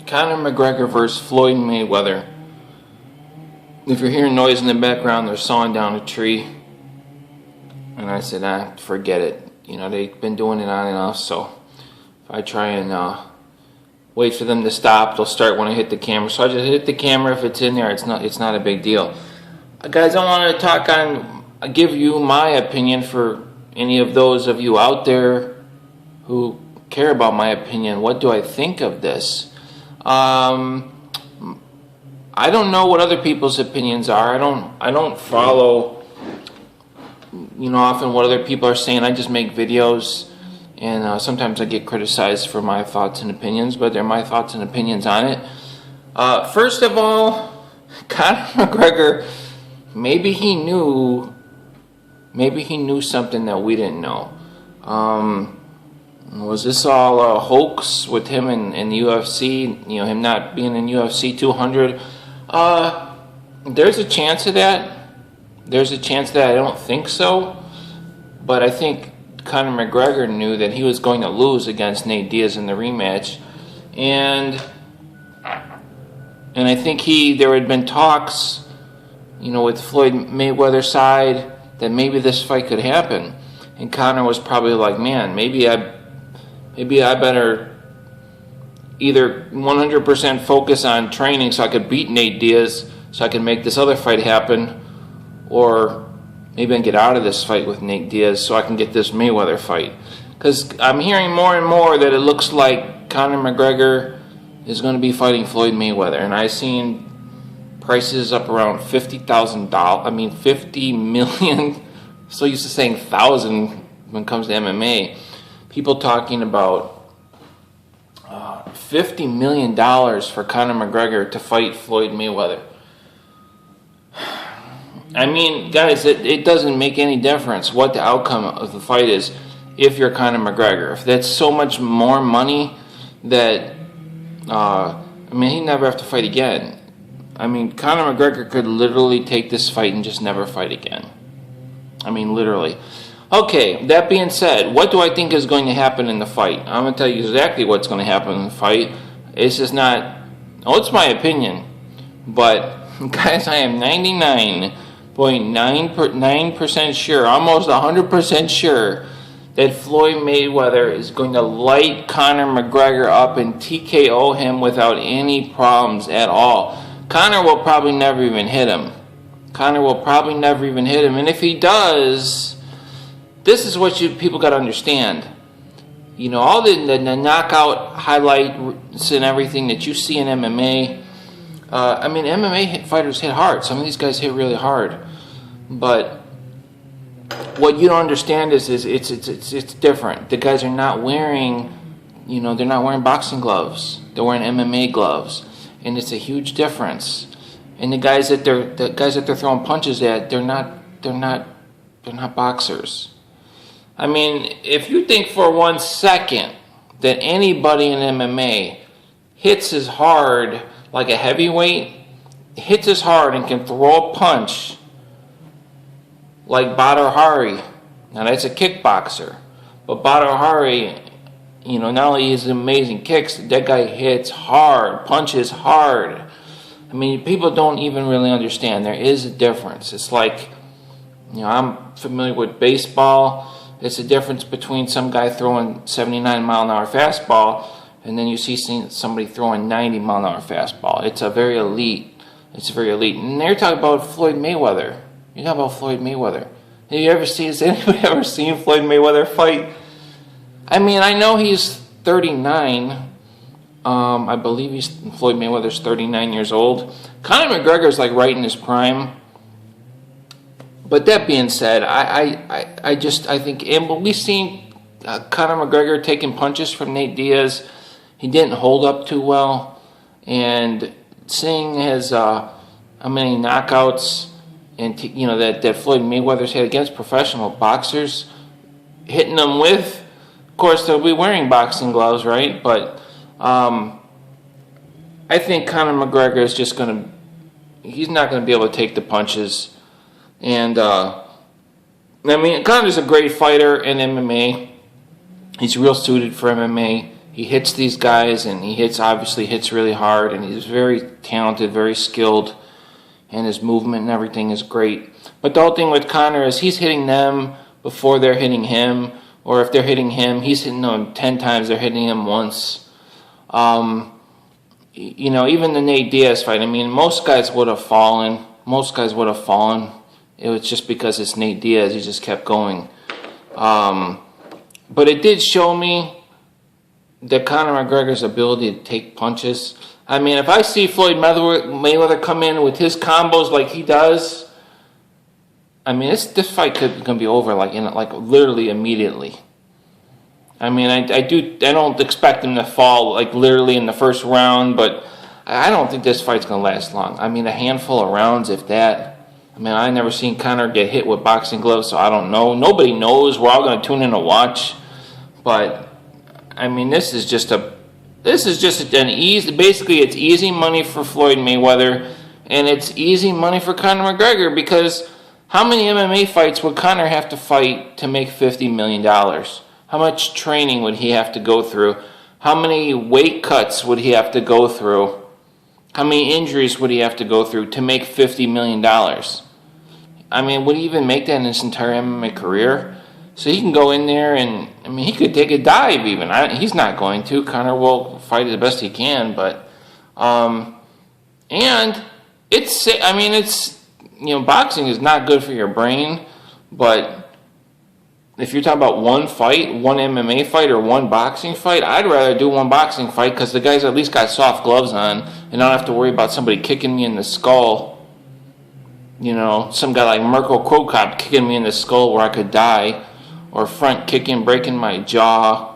Conor McGregor versus Floyd Mayweather. If you're hearing noise in the background, they're sawing down a tree. And I said, forget it. You know, they've been doing it on and off, so if I try and wait for them to stop, they'll start when I hit the camera. So I just hit the camera. If it's in there, it's not a big deal. Guys, I want to give you my opinion for any of those of you out there who care about my opinion. What do I think of this? I don't know what other people's opinions are. I don't follow, often what other people are saying. I just make videos, and sometimes I get criticized for my thoughts and opinions, but they're my thoughts and opinions on it. First of all, Conor McGregor, maybe he knew something that we didn't know. Was this all a hoax with him in the UFC? Him not being in UFC 200? There's a chance of that. There's a chance that I don't think so. But I think Conor McGregor knew that he was going to lose against Nate Diaz in the rematch. And I think there had been talks, with Floyd Mayweather's side that maybe this fight could happen. And Conor was probably like, man, maybe I better either 100% focus on training so I could beat Nate Diaz so I can make this other fight happen, or maybe I can get out of this fight with Nate Diaz so I can get this Mayweather fight. Because I'm hearing more and more that it looks like Conor McGregor is going to be fighting Floyd Mayweather, and I've seen prices up around $50,000. 50 million. So used to saying thousand when it comes to MMA. People talking about $50 million for Conor McGregor to fight Floyd Mayweather. Guys, it doesn't make any difference what the outcome of the fight is if you're Conor McGregor. If that's so much more money that, he'd never have to fight again. Conor McGregor could literally take this fight and just never fight again. Literally. Okay, that being said, what do I think is going to happen in the fight? I'm going to tell you exactly what's going to happen in the fight. It's just not... it's my opinion. But, guys, I am 99.9% sure, almost 100% sure, that Floyd Mayweather is going to light Conor McGregor up and TKO him without any problems at all. Conor will probably never even hit him. And if he does... This is what people got to understand. All the knockout highlights and everything that you see in MMA. MMA fighters hit hard. Some of these guys hit really hard. But what you don't understand is it's different. The guys are not wearing, they're not wearing boxing gloves. They're wearing MMA gloves, and it's a huge difference. And the guys that they're throwing punches at, they're not boxers. If you think for 1 second that anybody in MMA hits as hard, like a heavyweight, hits as hard and can throw a punch like Badr Hari, now that's a kickboxer, but Badr Hari, not only is amazing kicks, that guy hits hard, punches hard. People don't even really understand. There is a difference. It's like, I'm familiar with baseball. It's the difference between some guy throwing 79-mile-an-hour fastball and then you see somebody throwing 90-mile-an-hour fastball. It's very elite. And they're talking about Floyd Mayweather. You're talking about Floyd Mayweather. Has anybody ever seen Floyd Mayweather fight? I know he's 39. I believe Floyd Mayweather's 39 years old. Conor McGregor's like right in his prime. But that being said, I think, and we've seen Conor McGregor taking punches from Nate Diaz. He didn't hold up too well, and seeing his how many knockouts and that Floyd Mayweather's had against professional boxers, hitting them with, of course they'll be wearing boxing gloves, right? But I think Conor McGregor is just he's not going to be able to take the punches. And, Conor's a great fighter in MMA. He's real suited for MMA. he hits these guys, and he obviously hits really hard, and he's very talented, very skilled, and his movement and everything is great. But the whole thing with Conor is he's hitting them before they're hitting him, or if they're hitting him, he's hitting them 10 times, they're hitting him once. Even the Nate Diaz fight, I mean, most guys would have fallen. It was just because it's Nate Diaz, he just kept going. But it did show me that Conor McGregor's ability to take punches. I mean, if I see Floyd Mayweather come in with his combos like he does, I mean, this fight could be over like literally immediately. I mean, I don't expect him to fall like literally in the first round, but I don't think this fight's gonna last long. I mean, a handful of rounds, if that. I mean, I never seen Conor get hit with boxing gloves, so I don't know. Nobody knows. We're all gonna tune in to watch, but I mean, this is just an easy. Basically, it's easy money for Floyd Mayweather, and it's easy money for Conor McGregor, because how many MMA fights would Conor have to fight to make $50 million? How much training would he have to go through? How many weight cuts would he have to go through? How many injuries would he have to go through to make $50 million? I mean, would he even make that in his entire MMA career? So he can go in there and, I mean, he could take a dive even. He's not going to. Conor will fight as best he can, but, and boxing is not good for your brain, but if you're talking about one fight, one MMA fight or one boxing fight, I'd rather do one boxing fight, because the guys at least got soft gloves on, and I don't have to worry about somebody kicking me in the skull. Some guy like Mirko Krokop kicking me in the skull where I could die, or front kicking, breaking my jaw.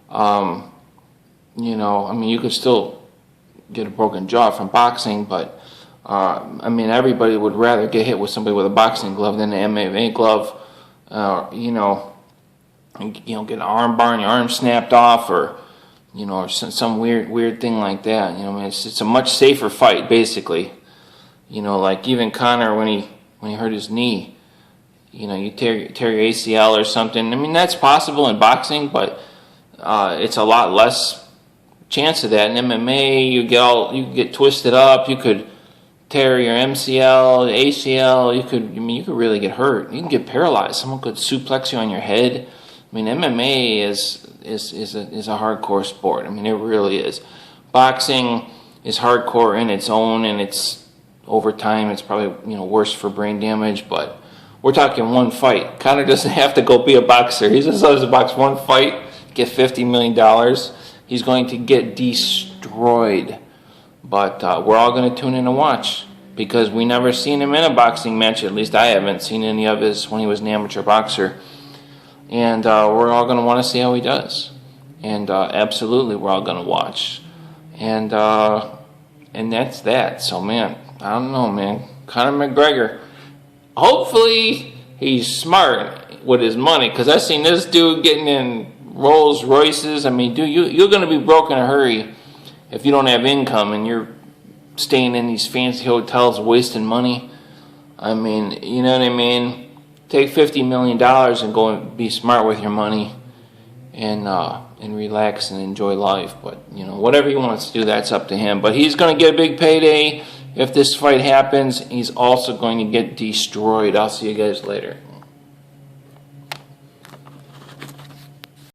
I mean, you could still get a broken jaw from boxing, but I mean, everybody would rather get hit with somebody with a boxing glove than an MMA glove. Get an arm bar and your arm snapped off, or or some weird thing like that. I mean, it's a much safer fight, basically. Like even Conor when he hurt his knee, you tear your ACL or something. I mean, that's possible in boxing, but it's a lot less chance of that. In MMA, you get twisted up. You could tear your MCL, ACL. You could really get hurt. You can get paralyzed. Someone could suplex you on your head. I mean, MMA is a hardcore sport. I mean, it really is. Boxing is hardcore in its own, and it's over time it's probably worse for brain damage. But we're talking one fight. Conor doesn't have to go be a boxer. He just has to box one fight, get $50 million. He's going to get destroyed. But we're all going to tune in to watch, because we never seen him in a boxing match. At least I haven't seen any of his when he was an amateur boxer. And we're all going to want to see how he does. And absolutely, we're all going to watch. And that's that. So, man, I don't know, man. Conor McGregor, hopefully he's smart with his money, because I've seen this dude getting in Rolls Royces. I mean, dude, you're going to be broke in a hurry if you don't have income and you're staying in these fancy hotels wasting money. I mean, you know what I mean? Take $50 million and go and be smart with your money, and relax and enjoy life. But whatever he wants to do, that's up to him. But he's going to get a big payday if this fight happens. He's also going to get destroyed. I'll see you guys later.